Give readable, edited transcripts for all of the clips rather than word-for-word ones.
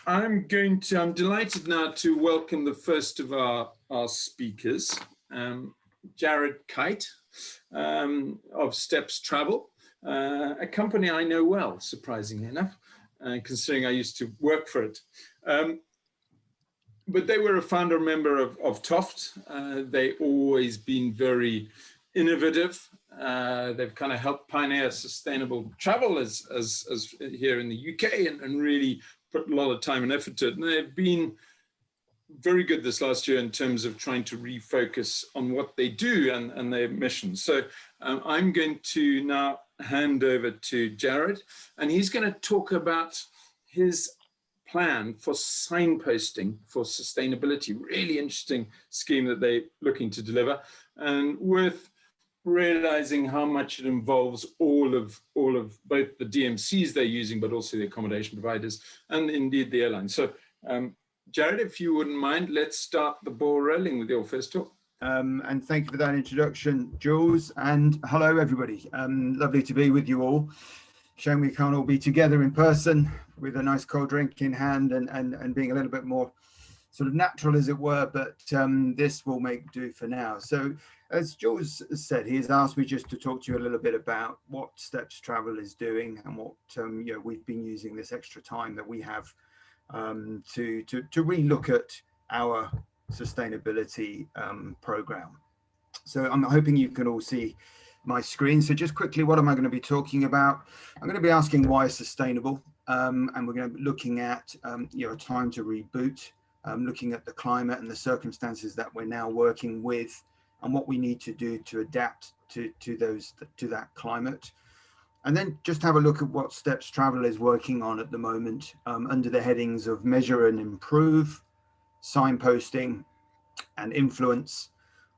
I'm delighted now to welcome the first of our speakers, Jarrod Kyte of Steps Travel, a company I know well, surprisingly enough, considering I used to work for it. But they were a founder member of Toft. They always been very innovative. They've kind of helped pioneer sustainable travel as here in the UK and really put a lot of time and effort to it. And they've been very good this last year in terms of trying to refocus on what they do and their mission. So I'm going to now hand over to Jarrod, and he's going to talk about his plan for signposting for sustainability. Really interesting scheme that they're looking to deliver, and worth realizing how much it involves all of both the DMCs they're using, but also the accommodation providers and indeed the airlines. So Jarrod, if you wouldn't mind, let's start the ball rolling with your first talk. And thank you for that introduction, Jules, and hello everybody. Lovely to be with you all. Shame we can't all be together in person with a nice cold drink in hand and being a little bit more sort of natural, as it were, but this will make do for now. So as Jules said, he has asked me just to talk to you a little bit about what Steps Travel is doing and what we've been using this extra time that we have to relook at our sustainability program. So I'm hoping you can all see my screen. So just quickly, what am I going to be talking about? I'm going to be asking why sustainable, and we're going to be looking at a time to reboot, looking at the climate and the circumstances that we're now working with and what we need to do to adapt to that climate. And then just have a look at what Steps Travel is working on at the moment under the headings of measure and improve, signposting, and influence.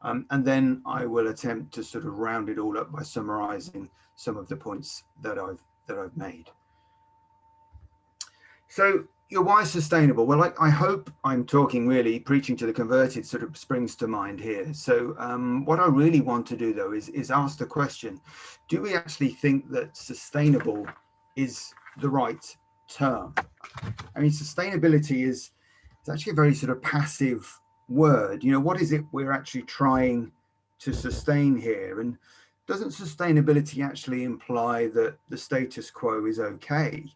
And then I will attempt to sort of round it all up by summarizing some of the points that I've made. So your why sustainable? Well, I hope I'm talking really preaching to the converted sort of springs to mind here. So what I really want to do though is ask the question, do we actually think that sustainable is the right term? I mean, sustainability is actually a very sort of passive word. What is it we're actually trying to sustain here? And doesn't sustainability actually imply that the status quo is okay,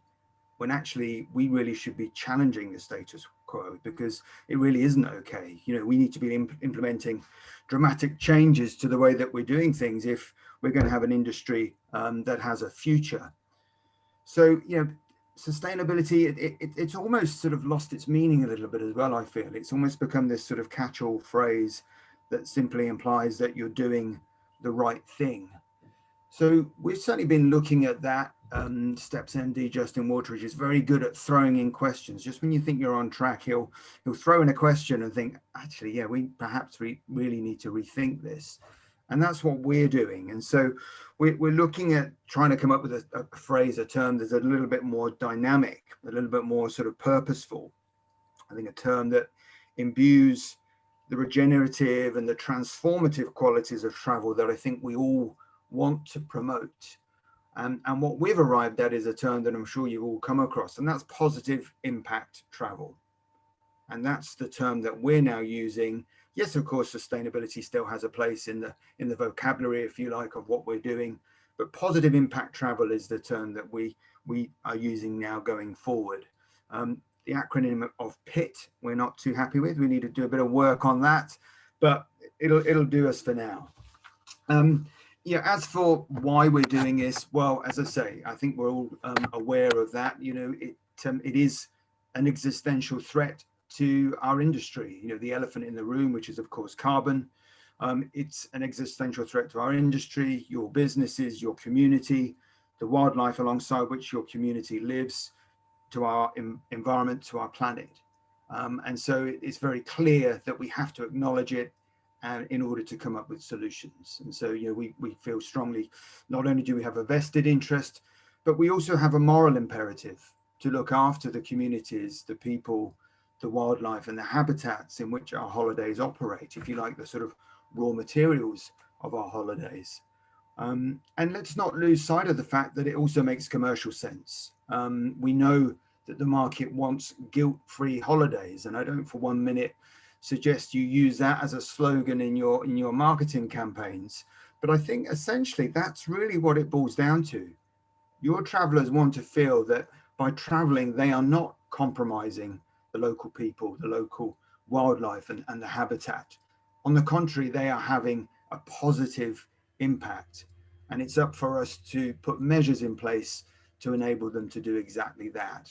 when actually we really should be challenging the status quo, because it really isn't okay? We need to be implementing dramatic changes to the way that we're doing things if we're going to have an industry that has a future. So, sustainability, it's almost sort of lost its meaning a little bit as well, I feel. It's almost become this sort of catch-all phrase that simply implies that you're doing the right thing. So we've certainly been looking at that. Steps MD Justin Wateridge is very good at throwing in questions. Just when you think you're on track, he'll throw in a question and think, actually, yeah, we perhaps really need to rethink this. And that's what we're doing. And so we're looking at trying to come up with a phrase, a term that's a little bit more dynamic, a little bit more sort of purposeful. I think a term that imbues the regenerative and the transformative qualities of travel that I think we all want to promote. And what we've arrived at is a term that I'm sure you've all come across, and that's positive impact travel. And that's the term that we're now using. Yes, of course, sustainability still has a place in the vocabulary, if you like, of what we're doing, but positive impact travel is the term that we are using now going forward. The acronym of PIT, we're not too happy with. We need to do a bit of work on that, but it'll do us for now. As for why we're doing this, well, as I say, I think we're all aware of that. It is an existential threat to our industry. The elephant in the room, which is of course carbon. It's an existential threat to our industry, your businesses, your community, the wildlife alongside which your community lives, to our environment, to our planet. And so it's very clear that we have to acknowledge it in order to come up with solutions. And so we feel strongly, not only do we have a vested interest, but we also have a moral imperative to look after the communities, the people, the wildlife, and the habitats in which our holidays operate, if you like, the sort of raw materials of our holidays. And let's not lose sight of the fact that it also makes commercial sense. We know that the market wants guilt-free holidays. And I don't for 1 minute suggest you use that as a slogan in your marketing campaigns. But I think essentially that's really what it boils down to. Your travelers want to feel that by traveling, they are not compromising the local people, the local wildlife and the habitat. On the contrary, they are having a positive impact. And it's up for us to put measures in place to enable them to do exactly that.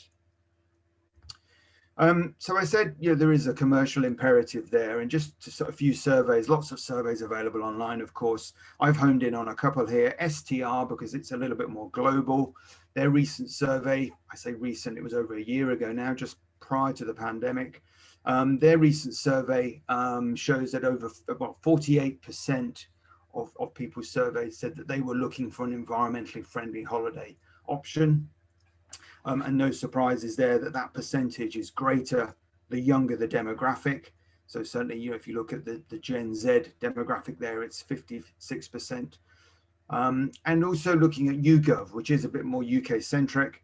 So I said, there is a commercial imperative there, and just to sort of a few surveys, lots of surveys available online, of course. I've honed in on a couple here. STR, because it's a little bit more global. Their recent survey, I say recent, it was over a year ago now, just prior to the pandemic. Their recent survey shows that over about 48% of people surveyed said that they were looking for an environmentally friendly holiday option. And no surprises there that percentage is greater the younger the demographic. So certainly, if you look at the Gen Z demographic there, it's 56%. And also looking at YouGov, which is a bit more UK centric,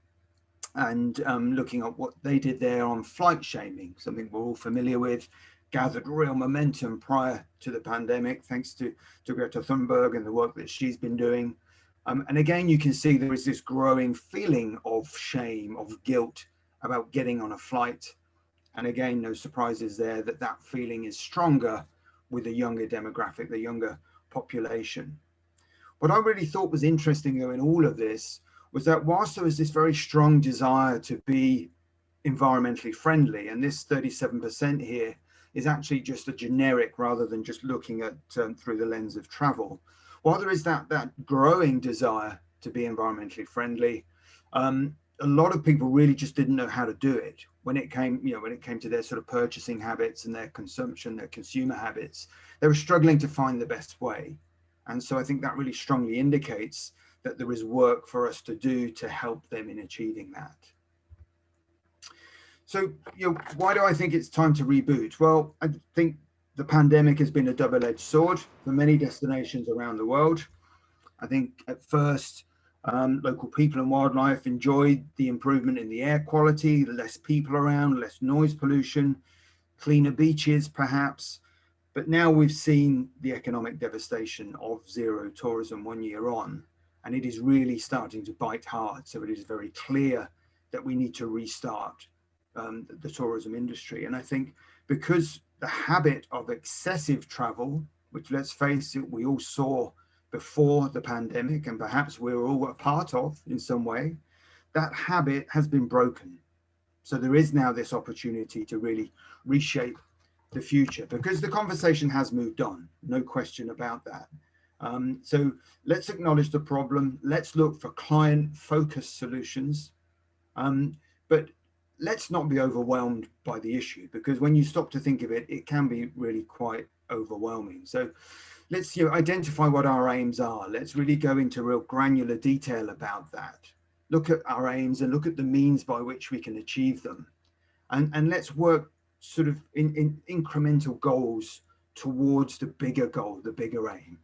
and looking at what they did there on flight shaming, something we're all familiar with, gathered real momentum prior to the pandemic, thanks to Greta Thunberg and the work that she's been doing. And again, you can see there is this growing feeling of shame, of guilt about getting on a flight. And again, no surprises there that feeling is stronger with the younger demographic, the younger population. What I really thought was interesting, though, in all of this was that whilst there was this very strong desire to be environmentally friendly, and this 37% here is actually just a generic rather than just looking at through the lens of travel. While there is that growing desire to be environmentally friendly, a lot of people really just didn't know how to do it when it came to their sort of purchasing habits and their consumption, their consumer habits. They were struggling to find the best way. And so I think that really strongly indicates that there is work for us to do to help them in achieving that. So, why do I think it's time to reboot? Well, I think the pandemic has been a double-edged sword for many destinations around the world. I think at first, local people and wildlife enjoyed the improvement in the air quality, less people around, less noise pollution, cleaner beaches perhaps. But now we've seen the economic devastation of zero tourism 1 year on, and it is really starting to bite hard. So it is very clear that we need to restart the tourism industry. And I think because the habit of excessive travel, which, let's face it, we all saw before the pandemic, and perhaps we were all a part of in some way, that habit has been broken. So there is now this opportunity to really reshape the future, because the conversation has moved on, no question about that. So let's acknowledge the problem. Let's look for client-focused solutions. But let's not be overwhelmed by the issue, because when you stop to think of it, it can be really quite overwhelming. So let's identify what our aims are. Let's really go into real granular detail about that. Look at our aims and look at the means by which we can achieve them. And let's work sort of in incremental goals towards the bigger goal, the bigger aim.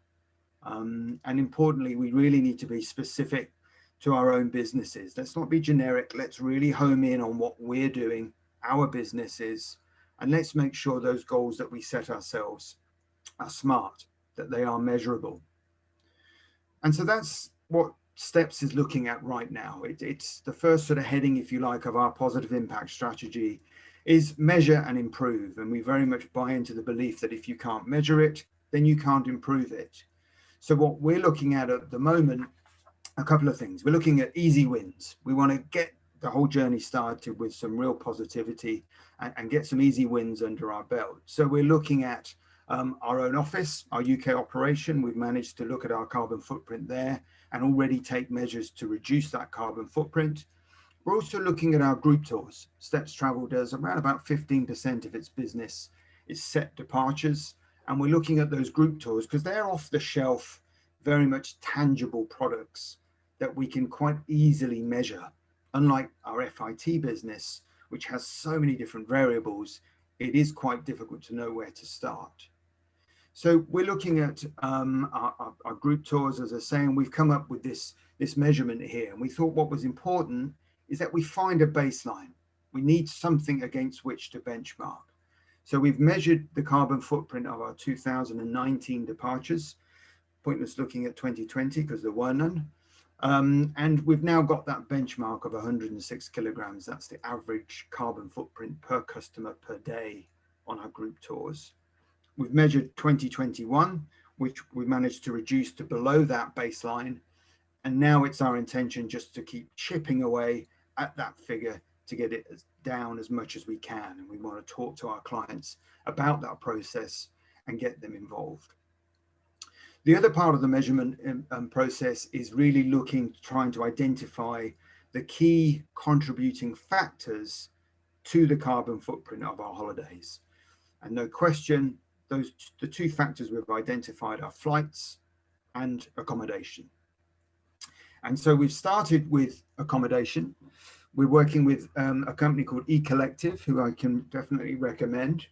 And importantly, we really need to be specific to our own businesses. Let's not be generic. Let's really home in on what we're doing, our businesses, and let's make sure those goals that we set ourselves are smart, that they are measurable. And so that's what Steps is looking at right now. It's the first sort of heading, if you like, of our positive impact strategy is measure and improve. And we very much buy into the belief that if you can't measure it, then you can't improve it. So what we're looking at the moment, a couple of things. We're looking at easy wins. We want to get the whole journey started with some real positivity and get some easy wins under our belt. So we're looking at our own office, our UK operation. We've managed to look at our carbon footprint there and already take measures to reduce that carbon footprint. We're also looking at our group tours. Steps Travel does around about 15% of its business is set departures. And we're looking at those group tours because they're off the shelf, very much tangible products that we can quite easily measure. Unlike our FIT business, which has so many different variables, it is quite difficult to know where to start. So we're looking at our group tours, as I say, and we've come up with this measurement here. And we thought what was important is that we find a baseline. We need something against which to benchmark. So we've measured the carbon footprint of our 2019 departures, pointless looking at 2020 because there were none. And we've now got that benchmark of 106 kilograms. That's the average carbon footprint per customer per day on our group tours. We've measured 2021, which we managed to reduce to below that baseline. And now it's our intention just to keep chipping away at that figure to get it down as much as we can. And we want to talk to our clients about that process and get them involved. The other part of the measurement process is really trying to identify the key contributing factors to the carbon footprint of our holidays. And no question, the two factors we've identified are flights and accommodation. And so we've started with accommodation. We're working with a company called eCollective, who I can definitely recommend.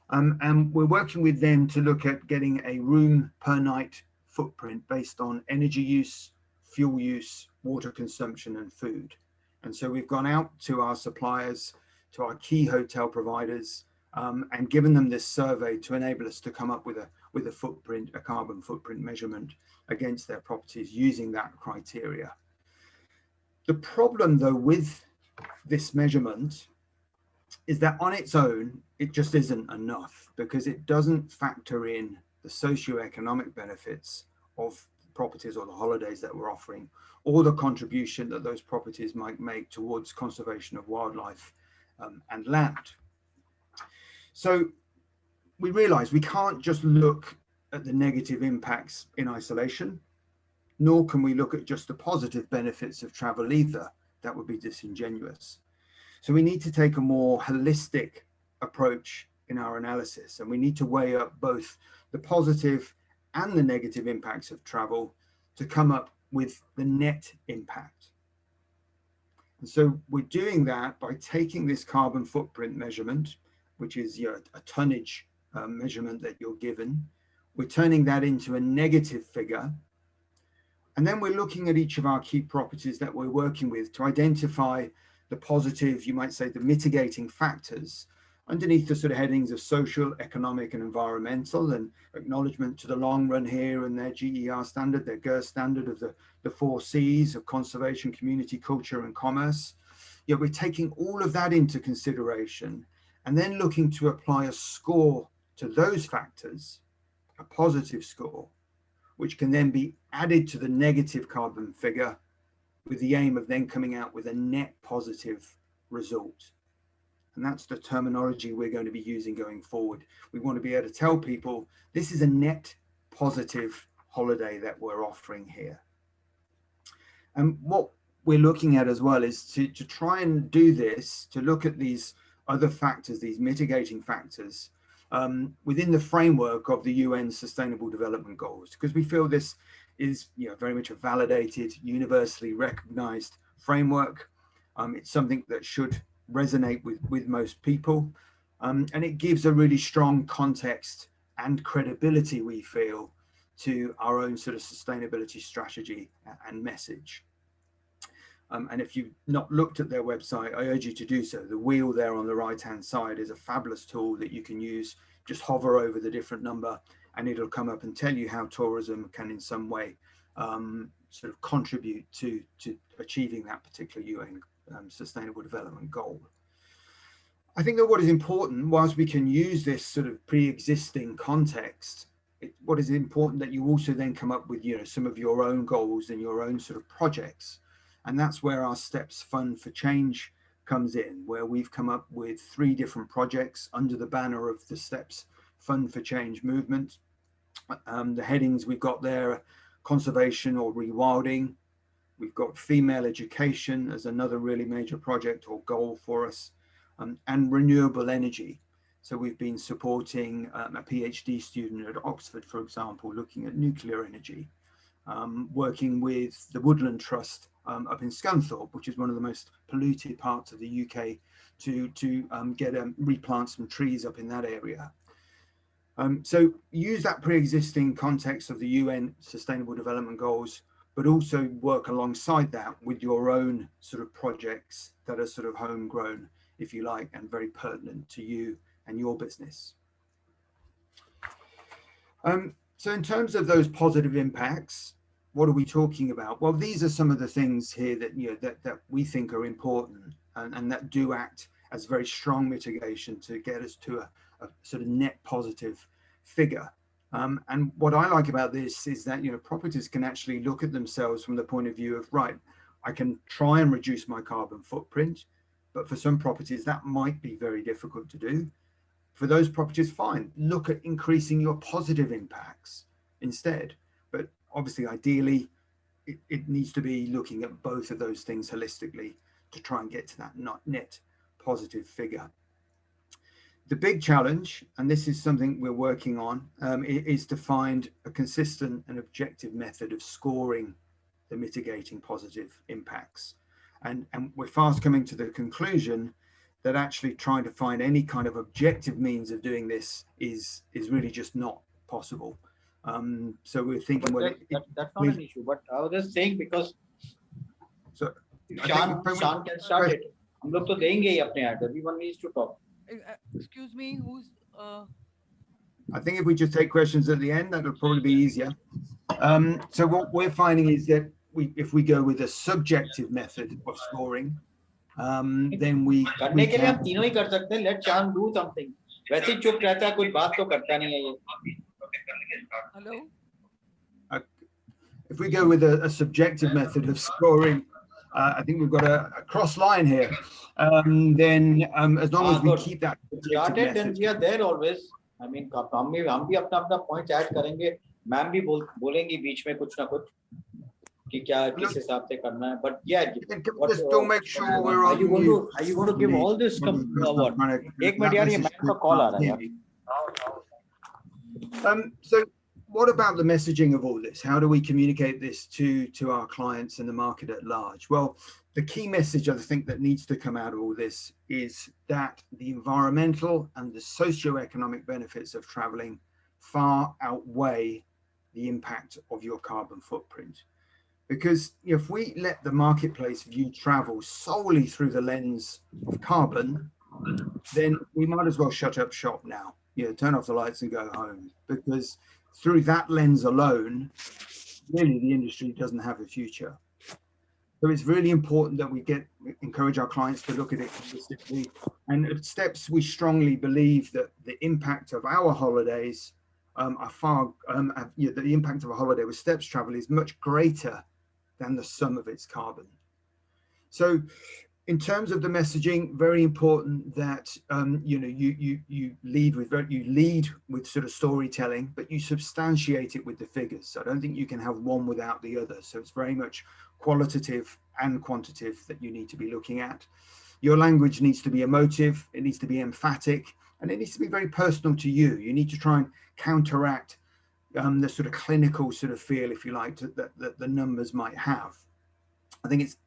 And we're working with them to look at getting a room per night footprint based on energy use, fuel use, water consumption, and food. And so we've gone out to our suppliers, to our key hotel providers, and given them this survey to enable us to come up with a footprint, a carbon footprint measurement against their properties using that criteria. The problem, though, with this measurement is that on its own, it just isn't enough, because it doesn't factor in the socioeconomic benefits of properties or the holidays that we're offering, or the contribution that those properties might make towards conservation of wildlife and land. So we realize we can't just look at the negative impacts in isolation, nor can we look at just the positive benefits of travel either. That would be disingenuous. So we need to take a more holistic approach in our analysis, and we need to weigh up both the positive and the negative impacts of travel to come up with the net impact. And so we're doing that by taking this carbon footprint measurement, which is a tonnage measurement that you're given. We're turning that into a negative figure. And then we're looking at each of our key properties that we're working with to identify the positive, you might say, the mitigating factors underneath the sort of headings of social, economic, and environmental, and acknowledgement to the long run here and their GER standard, their GER standard of the 4 Cs of conservation, community, culture, and commerce. We're taking all of that into consideration and then looking to apply a score to those factors, a positive score, which can then be added to the negative carbon figure with the aim of then coming out with a net positive result. And that's the terminology we're going to be using going forward. We want to be able to tell people this is a net positive holiday that we're offering here. And what we're looking at as well is to try and do this, to look at these other factors, these mitigating factors, within the framework of the UN Sustainable Development Goals, because we feel this is very much a validated, universally recognized framework. It's something that should resonate with most people, and it gives a really strong context and credibility, we feel, to our own sort of sustainability strategy and message. And if you've not looked at their website, I urge you to do so. The wheel there on the right-hand side is a fabulous tool that you can use. Just hover over the different number and it'll come up and tell you how tourism can in some way sort of contribute to achieving that particular UN Sustainable Development Goal. I think that what is important, whilst we can use this sort of pre-existing context, what is important that you also then come up with some of your own goals and your own sort of projects. And that's where our Steps Fund for Change comes in, where we've come up with 3 different projects under the banner of the Steps Fund for Change movement. The headings we've got there: conservation or rewilding. We've got female education as another really major project or goal for us, and renewable energy. So we've been supporting a PhD student at Oxford, for example, looking at nuclear energy, working with the Woodland Trust up in Scunthorpe, which is one of the most polluted parts of the UK, to replant some trees up in that area. So use that pre-existing context of the UN Sustainable Development Goals, but also work alongside that with your own sort of projects that are sort of homegrown, if you like, and very pertinent to you and your business. So in terms of those positive impacts, what are we talking about? Well, these are some of the things here that, you know, that we think are important and that do act as very strong mitigation to get us to a sort of net positive figure. And what I like about this is that, you know, properties can actually look at themselves from the point of view of, right, I can try and reduce my carbon footprint, but for some properties that might be very difficult to do. For those properties, fine, look at increasing your positive impacts instead. But obviously, ideally, it needs to be looking at both of those things holistically to try and get to that net positive figure. The big challenge, and this is something we're working on, is to find a consistent and objective method of scoring the mitigating positive impacts. And we're fast coming to the conclusion that actually trying to find any kind of objective means of doing this is really just not possible. So we're thinking, well, that's not an issue. But I was just saying, because so Shan can start it. हम लोग तो देंगे ही अपने ad. Everyone needs to talk. Excuse me, who's I think if we just take questions at the end, that'll probably be easier. So what we're finding is that if we go with a subjective method of scoring, then we करने के लिए हम तीनों ही कर सकते हैं. Let Shan do something. वैसे ही चुप रहता है, कुछ बात तो करता नहीं है ये. hello? If we go with a subjective method of scoring, I think we've got a cross line here. Then as long as we keep that started, then we are there always. I mean, हम भी अपना point add करेंगे. Ma'am भी बोलेंगी बीच में कुछ ना कुछ कि क्या किस हिसाब से करना है. But yeah, just don't make sure we're on. Are you going to give all this? What? एक मिनट यार, ये मैम का कॉल आ रहा है यार. So what about the messaging of all this? How do we communicate this to our clients and the market at large? Well, the key message I think that needs to come out of all this is that the environmental and the socio-economic benefits of traveling far outweigh the impact of your carbon footprint. Because if we let the marketplace view travel solely through the lens of carbon, then we might as well shut up shop now. You know, turn off the lights and go home, because through that lens alone, really the industry doesn't have a future. So it's really important that we encourage our clients to look at it holistically. And at Steps, we strongly believe that the impact of our holidays the impact of a holiday with Steps travel is much greater than the sum of its carbon. So in terms of the messaging, very important that you lead with sort of storytelling, but you substantiate it with the figures. So I don't think you can have one without the other. So it's very much qualitative and quantitative that you need to be looking at. Your language needs to be emotive, it needs to be emphatic, and it needs to be very personal to you. You need to try and counteract the sort of clinical sort of feel, if you like, that the numbers might have. I think it's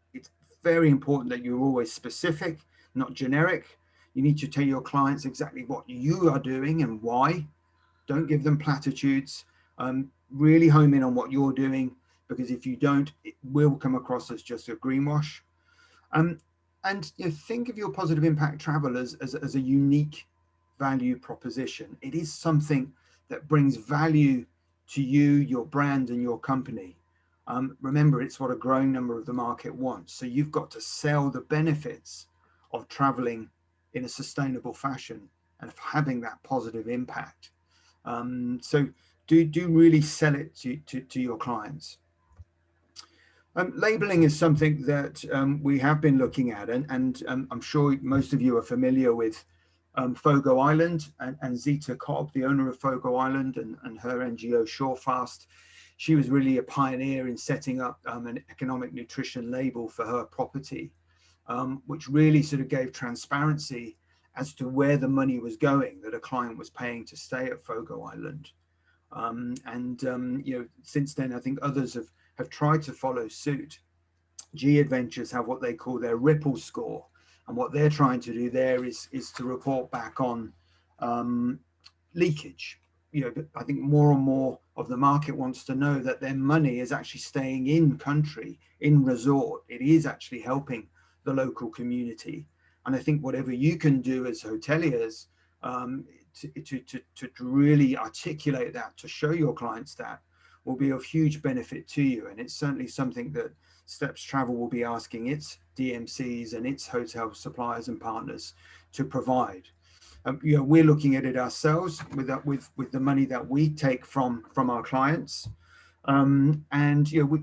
very important that you're always specific, not generic. You need to tell your clients exactly what you are doing and why. Don't give them platitudes. Really home in on what you're doing, because if you don't, it will come across as just a greenwash. And think of your positive impact travel as a unique value proposition. It is something that brings value to you, your brand, and your company. Remember, it's what a growing number of the market wants. So you've got to sell the benefits of traveling in a sustainable fashion and of having that positive impact. So do really sell it to your clients. Labeling is something that we have been looking at, and I'm sure most of you are familiar with Fogo Island and Zita Cobb, the owner of Fogo Island, and her NGO Shorefast. She was really a pioneer in setting up an economic nutrition label for her property, which really sort of gave transparency as to where the money was going that a client was paying to stay at Fogo Island. Since then, I think others have tried to follow suit. G Adventures have what they call their Ripple score. And what they're trying to do there is to report back on leakage. I think more and more of the market wants to know that their money is actually staying in country, in resort. It is actually helping the local community. And I think whatever you can do as hoteliers to really articulate that, to show your clients that, will be of huge benefit to you. And it's certainly something that Steps Travel will be asking its DMCs and its hotel suppliers and partners to provide. We're looking at it ourselves with the money that we take from our clients. And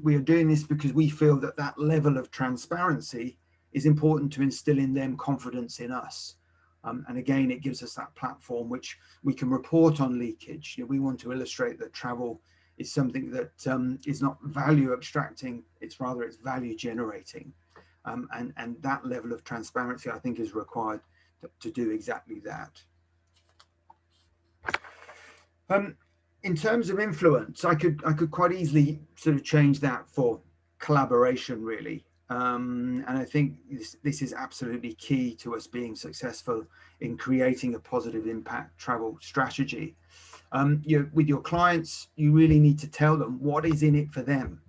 we are doing this because we feel that that level of transparency is important to instill in them confidence in us. And again, it gives us that platform which we can report on leakage. We want to illustrate that travel is something that is not value extracting, it's value generating. And that level of transparency, I think, is required to do exactly that. In terms of influence, I could quite easily sort of change that for collaboration, really. And I think this is absolutely key to us being successful in creating a positive impact travel strategy. With your clients, you really need to tell them what is in it for them.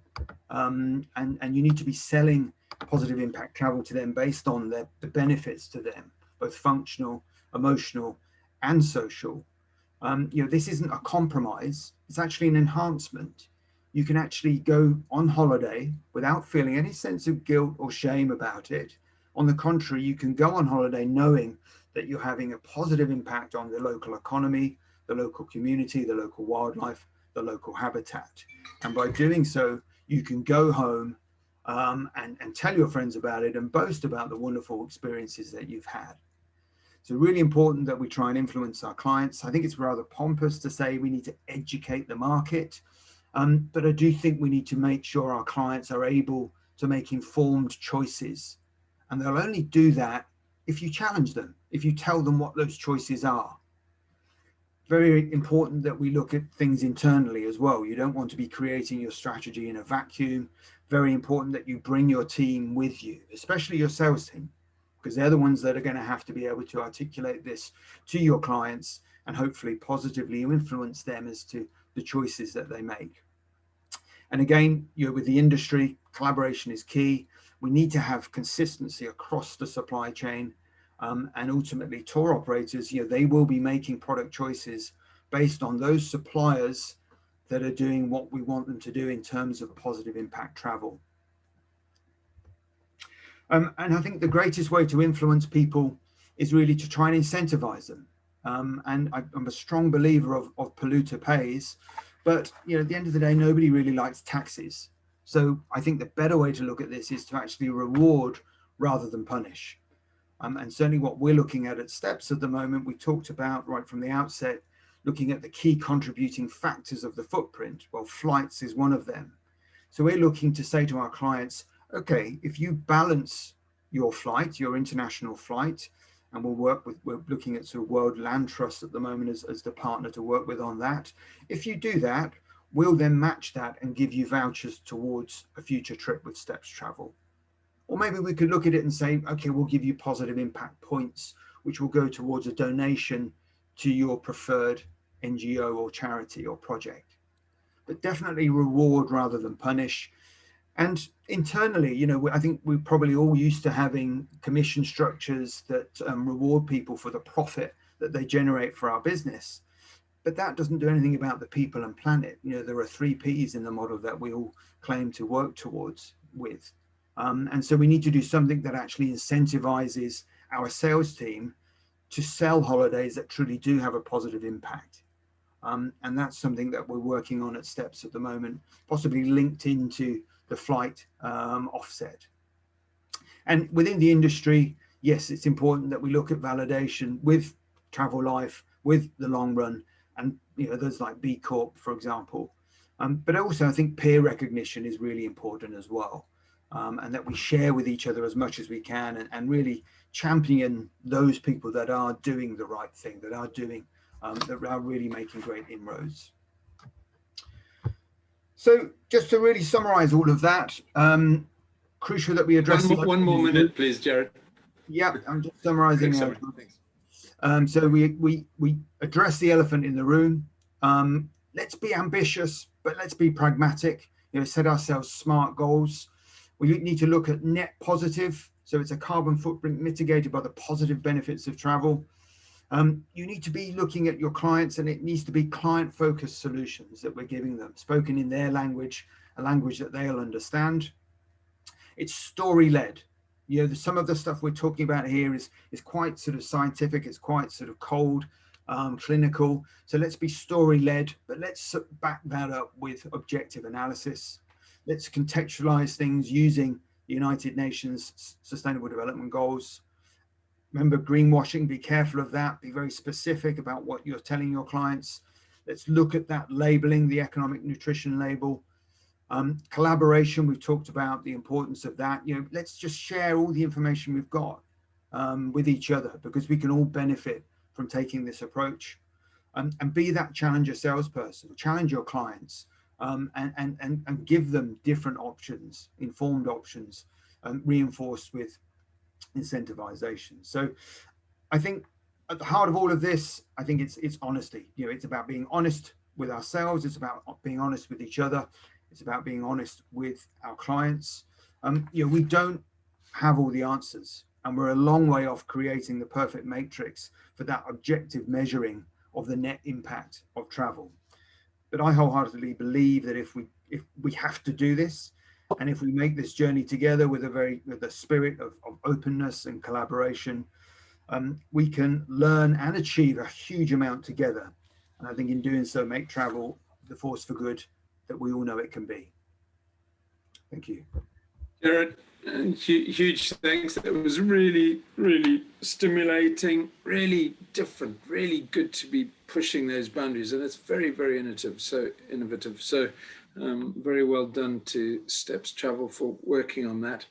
And you need to be selling positive impact travel to them based on the benefits to them, both functional, emotional, and social. This isn't a compromise, it's actually an enhancement. You can actually go on holiday without feeling any sense of guilt or shame about it. On the contrary, you can go on holiday knowing that you're having a positive impact on the local economy, the local community, the local wildlife, the local habitat. And by doing so, you can go home and tell your friends about it and boast about the wonderful experiences that you've had. So really important that we try and influence our clients. I think it's rather pompous to say we need to educate the market, but I do think we need to make sure our clients are able to make informed choices. And they'll only do that if you challenge them, if you tell them what those choices are. Very important that we look at things internally as well. You don't want to be creating your strategy in a vacuum. Very important that you bring your team with you, especially your sales team, because they're the ones that are going to have to be able to articulate this to your clients and hopefully positively influence them as to the choices that they make. And again, with the industry, collaboration is key. We need to have consistency across the supply chain. And ultimately, tour operators, they will be making product choices based on those suppliers that are doing what we want them to do in terms of positive impact travel. And I think the greatest way to influence people is really to try and incentivize them. And I'm a strong believer of polluter pays, but at the end of the day, nobody really likes taxes. So I think the better way to look at this is to actually reward rather than punish. And certainly what we're looking at Steps at the moment, we talked about right from the outset, looking at the key contributing factors of the footprint. Well, flights is one of them. So we're looking to say to our clients, okay, if you balance your flight, your international flight, and we're looking at sort of World Land Trust at the moment as the partner to work with on that. If you do that, we'll then match that and give you vouchers towards a future trip with Steps Travel. Or maybe we could look at it and say, okay, we'll give you positive impact points, which will go towards a donation to your preferred NGO or charity or project. But definitely reward rather than punish. And internally, I think we're probably all used to having commission structures that reward people for the profit that they generate for our business. But that doesn't do anything about the people and planet. There are 3 Ps in the model that we all claim to work towards with. And so we need to do something that actually incentivizes our sales team to sell holidays that truly do have a positive impact. And that's something that we're working on at Steps at the moment, possibly linked into the flight offset. And within the industry, yes, it's important that we look at validation with Travel Life, with the long run, and those like B Corp, for example. But also I think peer recognition is really important as well. And that we share with each other as much as we can and really champion those people that are doing the right thing, that are really making great inroads. So just to really summarize all of that, crucial that we address one more minute, please, Jarrod. Yeah, I'm just summarizing. Sorry. So we address the elephant in the room. Let's be ambitious, but let's be pragmatic. Set ourselves smart goals. We need to look at net positive. So it's a carbon footprint mitigated by the positive benefits of travel. You need to be looking at your clients, and it needs to be client-focused solutions that we're giving them, spoken in their language, a language that they'll understand. It's story-led. Some of the stuff we're talking about here is quite sort of scientific. It's quite sort of cold, clinical. So let's be story-led, but let's back that up with objective analysis. Let's contextualize things using the United Nations Sustainable Development Goals. Remember, greenwashing, be careful of that. Be very specific about what you're telling your clients. Let's look at that labeling, the economic nutrition label. Collaboration, we've talked about the importance of that. Let's just share all the information we've got with each other, because we can all benefit from taking this approach. And be that challenger salesperson, challenge your clients, and give them different options, informed options, reinforced with incentivization. So I think at the heart of all of this, I think it's honesty. It's about being honest with ourselves. It's about being honest with each other. It's about being honest with our clients. We don't have all the answers, and we're a long way off creating the perfect matrix for that objective measuring of the net impact of travel. But I wholeheartedly believe that if we have to do this, and if we make this journey together with a spirit of openness and collaboration, we can learn and achieve a huge amount together. And I think in doing so, make travel the force for good that we all know it can be. Thank you. Jarrod, huge thanks. That was really, really stimulating, really different, really good to be pushing those boundaries. And it's very, very innovative. So very well done to Steps Travel for working on that.